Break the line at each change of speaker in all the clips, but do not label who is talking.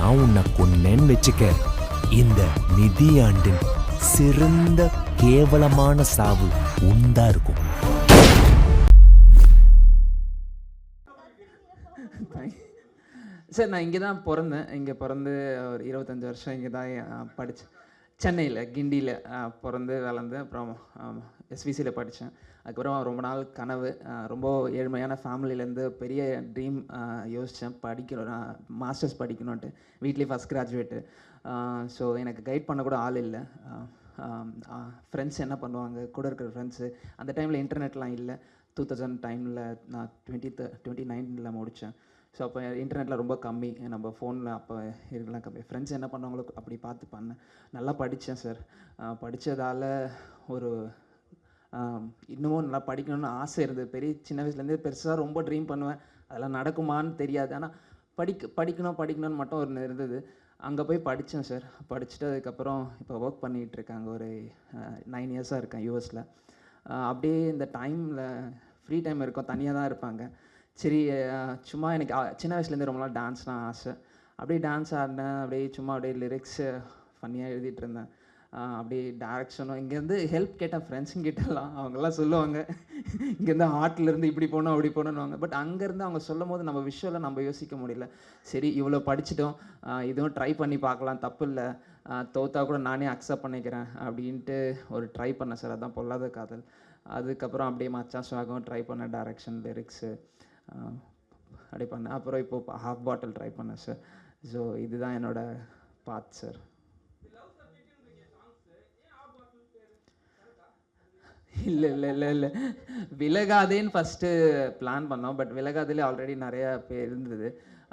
நான் உன்னை கொன்னேன்னு வச்சுக்க, இந்த நிதியாண்டின் சிறந்த கேவலமான சாவு உண்டா இருக்கும்.
சார் நான் இங்கே தான் பிறந்தேன். இங்கே பிறந்து ஒரு 25 வருஷம் இங்கே தான் படித்தேன். சென்னையில் கிண்டியில் பிறந்து வளர்ந்து அப்புறம் எஸ்விசியில் படித்தேன். அதுக்கப்புறம் ரொம்ப நாள் கனவு, ரொம்ப ஏழ்மையான ஃபேமிலியிலேருந்து பெரிய ட்ரீம் யோசித்தேன், படிக்கணும், மாஸ்டர்ஸ் படிக்கணுன்ட்டு. வீட்லேயே ஃபஸ்ட் கிராஜுவேட்டு. ஸோ எனக்கு கைட் பண்ண கூட ஆள் இல்லை. ஃப்ரெண்ட்ஸ் என்ன பண்ணுவாங்க, கூட இருக்கிற ஃப்ரெண்ட்ஸு. அந்த டைமில் இன்டர்நெட்லாம் இல்லை. 2000 டைமில் நான் 2019 முடித்தேன். ஸோ அப்போ இன்டர்நெட்டில் ரொம்ப கம்மி, நம்ம ஃபோனில் அப்போ இருக்கலாம் கம்மி. ஃப்ரெண்ட்ஸ் என்ன பண்ணுவாங்களோ அப்படி பார்த்து பண்ணேன். நல்லா படித்தேன் சார். படித்ததால் ஒரு இன்னமும் நல்லா படிக்கணும்னு ஆசை இருந்தது. சின்ன வயசுலேருந்தே பெருசாக ரொம்ப ட்ரீம் பண்ணுவேன். அதெல்லாம் நடக்குமான்னு தெரியாது. ஆனால் படிக்கணும்னு மட்டும் ஒரு இருந்தது. அங்கே போய் படித்தேன் சார். படிச்சுட்டு அதுக்கப்புறம் இப்போ ஒர்க் பண்ணிகிட்டு இருக்காங்க. ஒரு 9 இயர்ஸாக இருக்கேன் யூஎஸில். அப்படியே இந்த டைமில் ஃப்ரீ டைம் இருக்கும், தனியாக தான் இருப்பாங்க. சரி, சும்மா எனக்கு சின்ன வயசுலேருந்து ரொம்ப நாள் டான்ஸ்னால் ஆசை. அப்படியே டான்ஸ் ஆடினேன். அப்படியே சும்மா அப்படியே லிரிக்ஸு ஃபன்னியாக எழுதிட்டு இருந்தேன். அப்படியே டேரக்ஷனும் இங்கேருந்து ஹெல்ப் கேட்டேன் ஃப்ரெண்ட்ஸுங்கிட்டலாம். அவங்கெல்லாம் சொல்லுவாங்க இங்கேருந்து ஆர்ட்லேருந்து இப்படி போகணும் அப்படி போகணுன்னுவாங்க. பட் அங்கேருந்து அவங்க சொல்லும் போது நம்ம விஷுவலாக நம்ம யோசிக்க முடியல. சரி, இவ்வளோ படிச்சிட்டோம், இதுவும் ட்ரை பண்ணி பார்க்கலாம், தப்பு இல்லை, தோத்தா கூட நானே அக்செப்ட் பண்ணிக்கிறேன் அப்படின்ட்டு ஒரு ட்ரை பண்ணேன் சார். அதுதான் பொல்லாத காதல். அதுக்கப்புறம் அப்படியே மச்சான் சுவாகம் ட்ரை பண்ணேன், டைரக்ஷன், லிரிக்ஸு அப்படி பண்ணேன். அப்புறம் இப்போது ஹாஃப் பாட்டில் ட்ரை பண்ணேன் சார். ஸோ இதுதான் என்னோடய பாத் சார். இல்லை விலகாதேன்னு ஃபஸ்ட்டு பிளான் பண்ணோம். பட் விலகாதேலே ஆல்ரெடி நிறையா பேர் இருந்தது.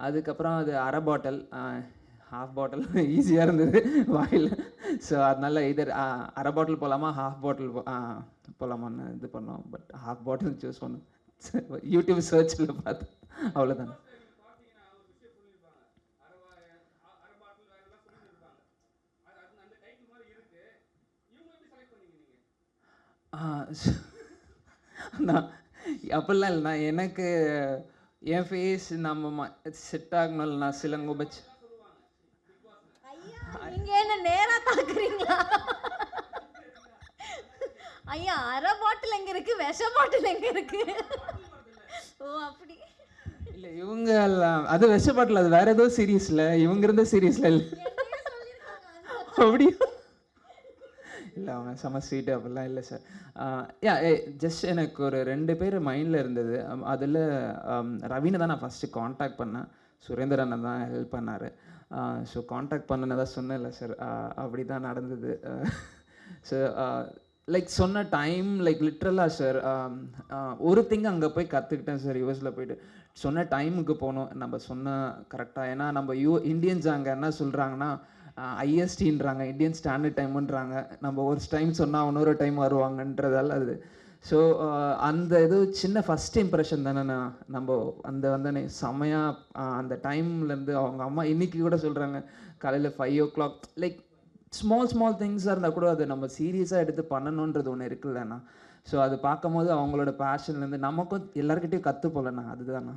அதுக்கப்புறம் அது அரை பாட்டில், ஹாஃப் பாட்டில் ஈஸியாக இருந்தது வாயில். ஸோ அதனால இதர் அரை பாட்டில் போகலாமா ஹாஃப் பாட்டில் போகலாமான்னு இது பண்ணோம். பட் ஹாஃப் பாட்டில் சூஸ் பண்ணோம். யூடியூப் சர்ச்சில் பார்த்து அவ்வளோதான். நான் அப்படிலாம் இல்லைண்ணா, எனக்கு என் ஃபேஸ் நம்ம செட் ஆகணும். நான் சிலங்கோ பச்சு
நீங்கள் என்ன நேராக பார்க்குறீங்களா ஐயா? அரை பாட்டில் எங்கே இருக்குது, விஷ பாட்டில் எங்கே இருக்குது? ஓ அப்படி
இல்லை, இவங்க அது விஷ பாட்டில், அது வேற ஏதோ சீரீஸில், இவங்க இருந்த சீரீஸில் இல்லை. அப்படியா? இல்லை, அவங்க செம்ம ஸ்வீட்டு அப்படிலாம் இல்லை சார். ஜஸ்ட் எனக்கு ஒரு 2 பேர் மைண்டில் இருந்தது. அதில் ரவீனை தான் நான் ஃபஸ்ட்டு காண்டாக்ட் பண்ணேன். சுரேந்தர் அண்ணன் தான் ஹெல்ப் பண்ணார். ஸோ காண்டாக்ட் பண்ணனு தான் சொன்னேன்ல சார், அப்படி தான் நடந்தது. ஸோ லைக் சொன்ன டைம் லைக் லிட்ரலாக சார் ஒரு திங் அங்கே போய் கற்றுக்கிட்டேன் சார். யூஎஸில் போய்ட்டு சொன்ன டைமுக்கு போகணும், நம்ம சொன்ன கரெக்டாக. ஏன்னா நம்ம இந்தியன்ஸ் அங்கே என்ன சொல்கிறாங்கன்னா ஐஎஸ்டின்றாங்க, இந்தியன் ஸ்டாண்டர்ட் டைமுன்றாங்க. நம்ம ஒரு டைம் சொன்னால் இன்னொரு டைம் வருவாங்கன்றதால அது. ஸோ அந்த இது சின்ன ஃபஸ்ட் இம்ப்ரெஷன் தானே. நம்ம அந்த வந்தனே செமையாக அந்த டைம்லேருந்து அவங்க அம்மா இன்றைக்கி கூட சொல்கிறாங்க, காலையில் 5 o'clock லைக் ஸ்மால் திங்ஸாக இருந்தால் கூட அது நம்ம சீரியஸாக எடுத்து பண்ணணுன்றது ஒன்று இருக்குல்லண்ணா. ஸோ அது பார்க்கும் போது அவங்களோட பேஷன்லேருந்து நமக்கும் எல்லாருக்கிட்டையும் கற்றுப்போலண்ணா. அதுதாண்ணா.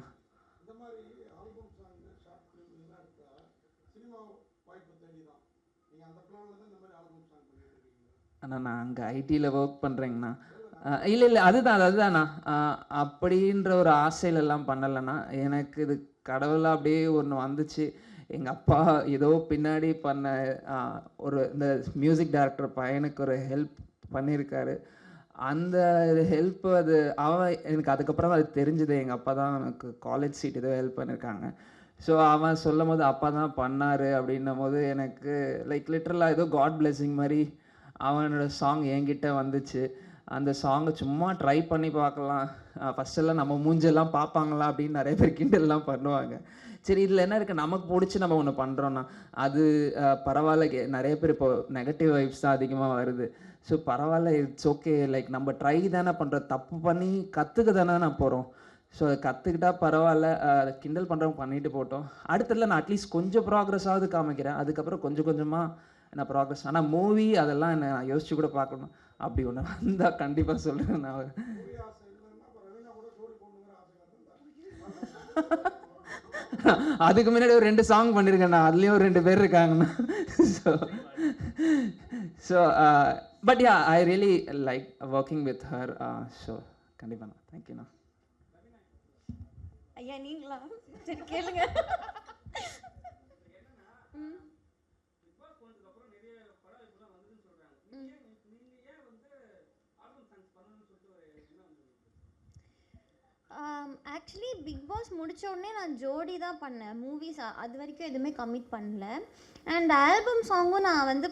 அண்ணா நான் அங்கே ஐடியில் ஒர்க் பண்ணுறேங்கண்ணா. இல்லை அதுதாண்ணா. அப்படின்ற ஒரு ஆசையிலெல்லாம் பண்ணலைண்ணா. எனக்கு இது கடவுளாக அப்படியே ஒன்று வந்துச்சு. எங்கள் அப்பா ஏதோ பின்னாடி பண்ண ஒரு இந்த மியூசிக் டைரக்டர் பையனுக்கு ஒரு ஹெல்ப் பண்ணியிருக்காரு. அந்த ஹெல்ப் அது எனக்கு அதுக்கப்புறம் அது தெரிஞ்சுது. எங்கள் அப்பா தான் எனக்கு காலேஜ் சீட் ஏதோ ஹெல்ப் பண்ணியிருக்காங்க. ஸோ அவன் சொல்லும் போது அப்பா தான் பண்ணார் அப்படின்னும் போது எனக்கு லைக் லிட்ரலாக ஏதோ காட் பிளெஸிங் மாதிரி அவனோட சாங் என்கிட்ட வந்துச்சு. அந்த சாங்கை சும்மா ட்ரை பண்ணி பார்க்கலாம், ஃபஸ்ட்டெல்லாம் நம்ம மூஞ்செல்லாம் பார்ப்பாங்களா அப்படின்னு நிறைய பேர் கிண்டல்லாம் பண்ணுவாங்க. சரி, இதில் என்ன இருக்குது, நமக்கு பிடிச்சி நம்ம ஒன்று பண்ணுறோன்னா அது பரவாயில்ல. நிறைய பேர் இப்போ நெகட்டிவ் வைப்ஸ் தான் அதிகமாக வருது. ஸோ பரவாயில்ல, இட்ஸ் ஓகே. லைக் நம்ம ட்ரை தானே பண்ணுறோம், தப்பு பண்ணி கற்றுக்க தானே நான் போகிறோம். ஸோ அதை கற்றுக்கிட்டா பரவாயில்ல, கிண்டல் பண்ணுறவங்க பண்ணிட்டு போட்டோம். அடுத்ததில் நான் அட்லீஸ்ட் கொஞ்சம் ப்ராக்ரெஸ்ஸாவது காமிக்கிறேன். அதுக்கப்புறம் கொஞ்சம் கொஞ்சமாக நான் ப்ராக்ரெஸ். ஆனால் மூவி அதெல்லாம் என்ன யோசிச்சு கூட பார்க்கணும். அப்படி ஒன்று வந்தால் கண்டிப்பாக சொல்கிறேன் நான். அதுக்கு முன்னாடி ஒரு 2 சாங் பண்ணியிருக்கேண்ணா, அதுலேயும் ஒரு 2 பேர் இருக்காங்கண்ணா. So but ya, I really like working with her. ஸோ கண்டிப்பாண்ணா, தேங்க்யூண்ணா.
ஐயா நீங்களா? சரி கேளுங்க. ஆக்சுவலி பிக் பாஸ் முடித்த உடனே நான் ஜோடி தான் பண்ணேன். மூவிஸ் அது வரைக்கும் எதுவுமே கமிட் பண்ணல. அண்ட் ஆல்பம் சாங்கும் நான் வந்து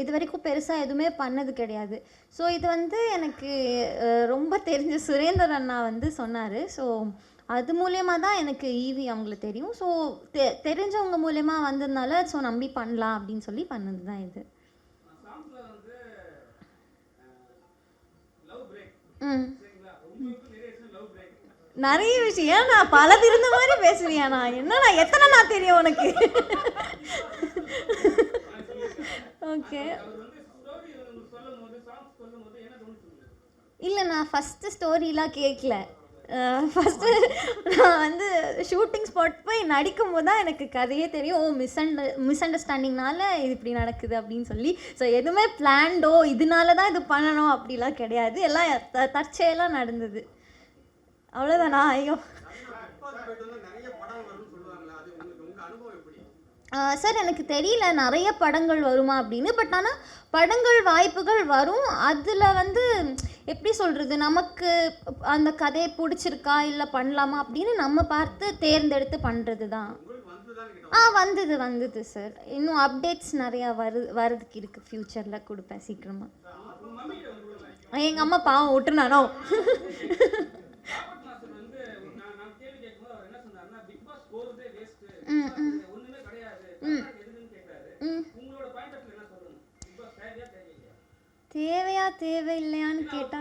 இது வரைக்கும் பெருசாக எதுவுமே பண்ணது கிடையாது. ஸோ இது வந்து எனக்கு ரொம்ப தெரிஞ்ச சுரேந்தர் அண்ணா வந்து சொன்னார். ஸோ அது மூலயமா தான் எனக்கு ஈவி அவங்கள தெரியும். ஸோ தெரிஞ்சவங்க மூலயமா வந்ததுனால ஸோ நம்பி பண்ணலாம் அப்படின்னு சொல்லி பண்ணது தான் இது. நிறைய விஷயம். ஏன் நான் பல இருந்த மாதிரி பேசுறியாண்ணா? என்னண்ணா எத்தனைண்ணா தெரியும் உனக்கு? ஓகே. இல்லை, நான் ஃபஸ்ட்டு ஸ்டோரிலாம் கேட்கல. ஃபஸ்ட்டு நான் வந்து ஷூட்டிங் ஸ்பாட் போய் நடிக்கும் போது தான் எனக்கு கதையே தெரியும். ஓ மிஸ் அண்டர்ஸ்டாண்டிங்னால இது இப்படி நடக்குது அப்படின்னு சொல்லி. ஸோ எதுவுமே பிளான்டோ இதனால தான் இது பண்ணணும் அப்படிலாம் கிடையாது. எல்லாம் தற்செயலாக நடந்தது, அவ்வளோதானா? ஐயோ சார், எனக்கு தெரியல நிறைய படங்கள் வருமா அப்படின்னு. பட் ஆனால் படங்கள் வாய்ப்புகள் வரும். அதில் வந்து எப்படி சொல்கிறது, நமக்கு அந்த கதையை பிடிச்சிருக்கா இல்லை பண்ணலாமா அப்படின்னு நம்ம பார்த்து தேர்ந்தெடுத்து பண்ணுறது தான். வந்தது சார். இன்னும் அப்டேட்ஸ் நிறையா வரதுக்கு இருக்குது. ஃப்யூச்சரில் கொடுப்பேன் சீக்கிரமாக. எங்கள் அம்மா பாவம் விட்டுருனானோ. தேவையா தேவையில்லையான்னு கேட்டா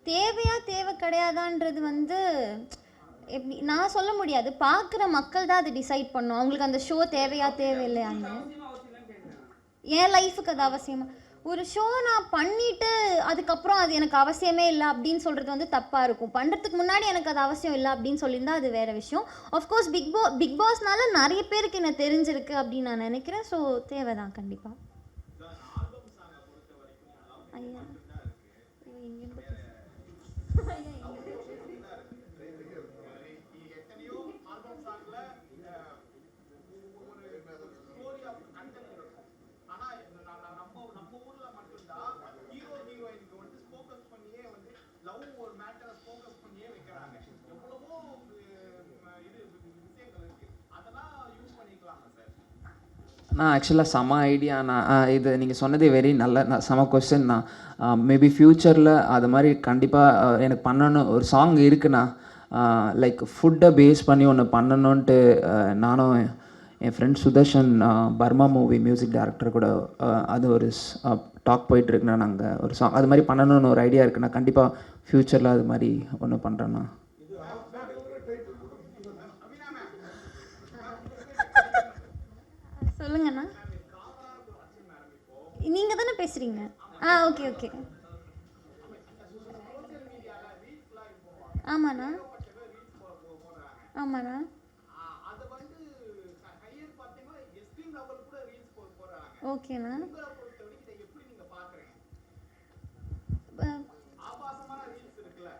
தேவையா தேவை கிடையாதான்றது வந்து எப்படி நான் சொல்ல முடியாது. பார்க்குற மக்கள் தான் அதை டிசைட் பண்ணும், அவங்களுக்கு அந்த ஷோ தேவையா தேவையில்லையான்னு. என் லைஃபுக்கு அது அவசியமா? ஒரு ஷோ நான் பண்ணிவிட்டு அதுக்கப்புறம் அது எனக்கு அவசியமே இல்லை அப்படின்னு சொல்கிறது வந்து தப்பாக இருக்கும். பண்ணுறதுக்கு முன்னாடி எனக்கு அது அவசியம் இல்லை அப்படின்னு சொல்லியிருந்தால் அது வேறு விஷயம். ஆஃப்கோர்ஸ் பிக் பாஸ்னால நிறைய பேருக்கு என்ன தெரிஞ்சிருக்கு அப்படின்னு நான் நினைக்கிறேன். ஸோ தேவை தான் கண்டிப்பாக. ஐயா
நான் ஆக்சுவலாக செம ஐடியா. நான் இது நீங்கள் சொன்னதே வெரி நல்ல செம கொஸ்டின் தான். மேபி ஃப்யூச்சரில் அது மாதிரி கண்டிப்பாக எனக்கு பண்ணணும். ஒரு சாங் இருக்குண்ணா, லைக் ஃபுட்டை பேஸ் பண்ணி ஒன்று பண்ணணுன்ட்டு நானும் என் friend Sudarshan Burma movie music director கூட அது ஒரு டாக் போயிட்டுருக்குண்ணா. நாங்கள் ஒரு சாங் அது மாதிரி பண்ணணும்னு ஒரு ஐடியா இருக்குண்ணா. கண்டிப்பாக ஃப்யூச்சரில் அது மாதிரி ஒன்று பண்ணுறேண்ணா.
சொல்லுங்கண்ணா, நீங்கள் தானே பேசுகிறீங்க? Okay okay. ஆமாண்ணா ஆமாண்ணா. ஓகேண்ணா.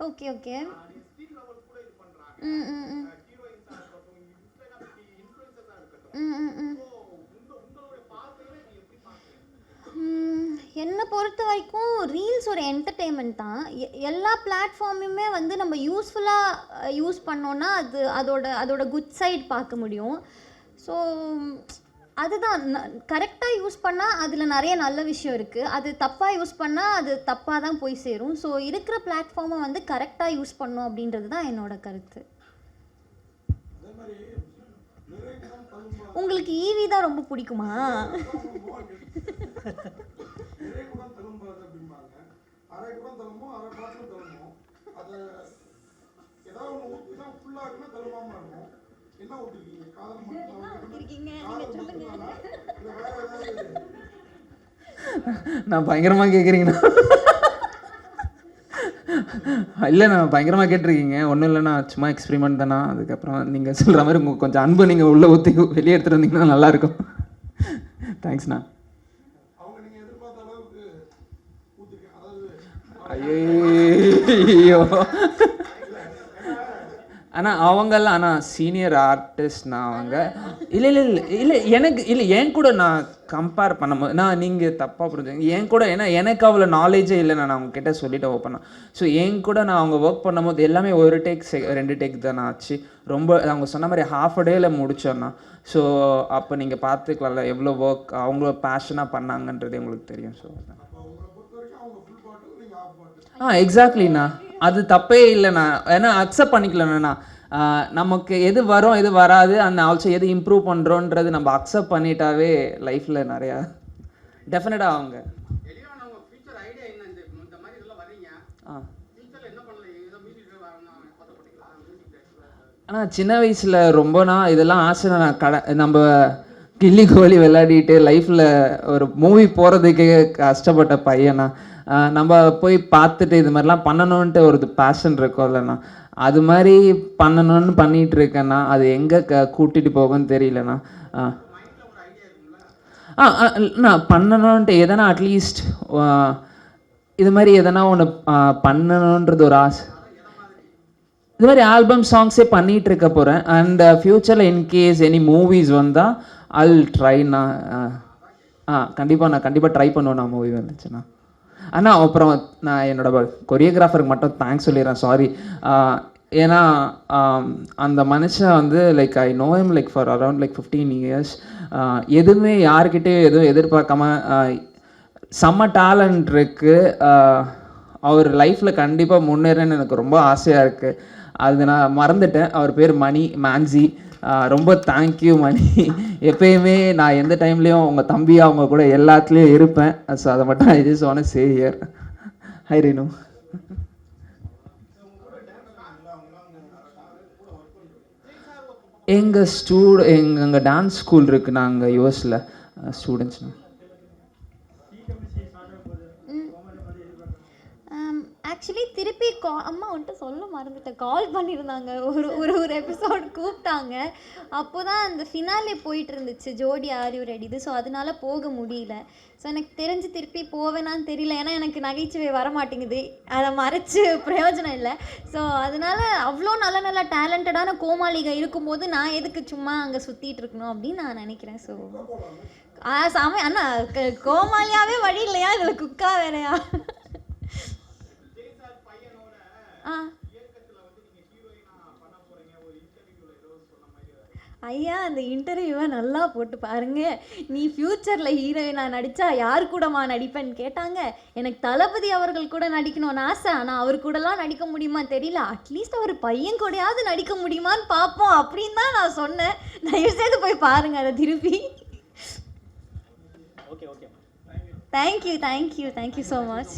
Okay okay. என்னை பொறுத்த வரைக்கும் ரீல்ஸ் ஒரு என்டர்டெயின்மெண்ட் தான். எல்லா பிளாட்ஃபார்முமே வந்து நம்ம யூஸ்ஃபுல்லாக யூஸ் பண்ணோன்னா அதோட குட் சைட் பார்க்க முடியும். ஸோ அதுதான் கரெக்டாக யூஸ் பண்ணால் அதில் நிறைய நல்ல விஷயம் இருக்குது. அது தப்பாக யூஸ் பண்ணால் அது தப்பாக தான் போய் சேரும். ஸோ இருக்கிற பிளாட்ஃபார்மை வந்து கரெக்டாக யூஸ் பண்ணணும் அப்படின்றது தான் என்னோட கருத்து. உங்களுக்கு ஈவி தான் ரொம்ப பிடிக்குமா?
அதை ஏதாவது ஒன்று ஊற்றி தான் ஃபுல்லாக இருக்குன்னா தருமாமா இருக்கும். என்ன ஊற்றிருக்கீங்க? காதல்
நான் பயங்கரமாக கேட்குறீங்கண்ணா. இல்லை நான் பயங்கரமாக கேட்டிருக்கீங்க. ஒன்றும் இல்லைண்ணா, சும்மா எக்ஸ்பெரிமெண்ட் தானா. அதுக்கப்புறம் நீங்கள் சொல்கிற மாதிரி உங்கள் கொஞ்சம் அன்பு நீங்கள் உள்ளே ஊற்றி வெளியே எடுத்துகிட்டு வந்தீங்கன்னா நல்லாயிருக்கும். தேங்க்ஸ்ண்ணா. ஐயோ ஆனால் அவங்கெல்லாம் ஆனால் சீனியர் ஆர்டிஸ்ட்னா அவங்க. இல்லை இல்லை இல்லை இல்லை எனக்கு இல்லை என் கூட நான் கம்பேர் பண்ணும்போது நான் நீங்கள் தப்பாக புரிஞ்சுங்க. என் கூட ஏன்னா எனக்கு அவ்வளோ நாலேஜே இல்லை. நான் அவங்கக்கிட்ட சொல்லிவிட்டு ஓப்பனா. ஸோ என் கூட நான் அவங்க ஒர்க் பண்ணும்போது எல்லாமே ஒரு டேக் 2 டேக் தான் ஆச்சு. ரொம்ப அவங்க சொன்ன மாதிரி ½ a டேயில் முடித்தோன்னா. ஸோ அப்போ நீங்கள் பார்த்துக்கலாம்ல எவ்வளோ ஒர்க் அவங்க பேஷனாக பண்ணாங்கன்றது உங்களுக்கு தெரியும். ஸோ எக்ஸாக்ட்லிண்ணா, அது தப்பே இல்லைண்ணா. ஏன்னா அக்செப்ட் பண்ணிக்கலண்ணா. நமக்கு எது வரும் எது வராது அந்த ஆல்சோ எது இம்ப்ரூவ் பண்ணுறோன்றது நம்ம அக்செப்ட் பண்ணிட்டாவே லைஃப்பில் நிறையா டெஃபினட்டாக அவங்க. ஆனால் சின்ன வயசில் ரொம்பனா இதெல்லாம் ஆசை. நான் நம்ம கில்லி கோலி விளையாடிட்டு லைஃப்பில் ஒரு மூவி போகிறதுக்கே கஷ்டப்பட்ட பையனா. நம்ம போய் பார்த்துட்டு இது மாதிரிலாம் பண்ணணுன்ட்டு ஒரு பேஷன் இருக்கும் இல்லைண்ணா. அது மாதிரி பண்ணணும்னு பண்ணிகிட்டு இருக்கேண்ணா. அது எங்கே கூட்டிகிட்டு போகும்னு தெரியலண்ணா. நான் பண்ணணுன்ட்டு எதனா அட்லீஸ்ட் இது மாதிரி எதனா ஒன்று பண்ணணுன்றது ஒரு ஆசை. இது மாதிரி ஆல்பம் சாங்ஸே பண்ணிகிட்டு இருக்க போகிறேன். அண்ட் ஃப்யூச்சரில் இன்கேஸ் எனி மூவிஸ் வந்தால் அல் ட்ரைண்ணா. கண்டிப்பாக நான் கண்டிப்பாக ட்ரை பண்ணுவேன் நான் மூவி வந்துச்சுண்ணா. அண்ணா அப்புறம் நான் என்னோட கொரியோகிராஃபருக்கு மட்டும் தேங்க்ஸ் சொல்லிடுறேன். சாரி. ஏன்னா அந்த மனுஷன் வந்து like I know him like for around like 15 years. எதுவுமே யார்கிட்டையும் எதுவும் எதிர்பார்க்காம செம்ம டேலண்ட் இருக்குது. அவர் லைஃப்பில் கண்டிப்பாக முன்னேறன்னு எனக்கு ரொம்ப ஆசையாக இருக்குது. அது நான் மறந்துட்டேன். அவர் பேர் மணி மேன்சி. ரொம்ப தேங்க்யூ மணி. எப்பயுமே நான் எந்த டைம்லேயும் உங்கள் தம்பியாக அவங்க கூட எல்லாத்துலேயும் இருப்பேன். ஸோ அதை மட்டும் I just want to say here. High Reenu. எங்கள் டான்ஸ் ஸ்கூல் இருக்குது. நாங்கள் யூஎஸில் ஸ்டூடெண்ட்ஸ்ண்ணா.
ஆக்சுவலி திருப்பி அம்மா வந்துட்டு சொல்ல மறந்துட்டேன். கால் பண்ணியிருந்தாங்க. ஒரு எபிசோட் கூப்பிட்டாங்க. அப்போ தான் அந்த ஃபினாலே போயிட்டு இருந்துச்சு, ஜோடி ஆர் யூ ரெடி. ஸோ அதனால போக முடியல. ஸோ எனக்கு தெரிஞ்சு திருப்பி போவேனான்னு தெரியல. ஏன்னா எனக்கு நகைச்சுவை வரமாட்டேங்குது. அதை மறைச்சு பிரயோஜனம் இல்லை. ஸோ அதனால அவ்வளோ நல்ல நல்ல டேலண்டடான கோமாளிகள் இருக்கும்போது நான் எதுக்கு சும்மா அங்கே சுற்றிட்டு இருக்கணும் அப்படின்னு நான் நினைக்கிறேன். ஸோ சாமி அண்ணா கோமாளியாகவே வழி இல்லையா, இதில் குக்கா வேறையா? ஐயா அந்த இன்டர்வியூவை நல்லா போட்டு பாருங்க. நீ ஃப்யூச்சரில் ஹீரோயினா நடித்தா யார் கூடமா நடிப்பேன்னு கேட்டாங்க. எனக்கு தளபதி அவர்கள் கூட நடிக்கணும்னு ஆசை. ஆனால் அவர் கூடலாம் நடிக்க முடியுமான்னு தெரியல. அட்லீஸ்ட் அவர் பையன் கூடயாவது நடிக்க முடியுமான்னு பார்ப்போம் அப்படின்னு தான் நான் சொன்னேன். தயவுசெய்து போய் பாருங்க அதை திருப்பி. Thank you so much.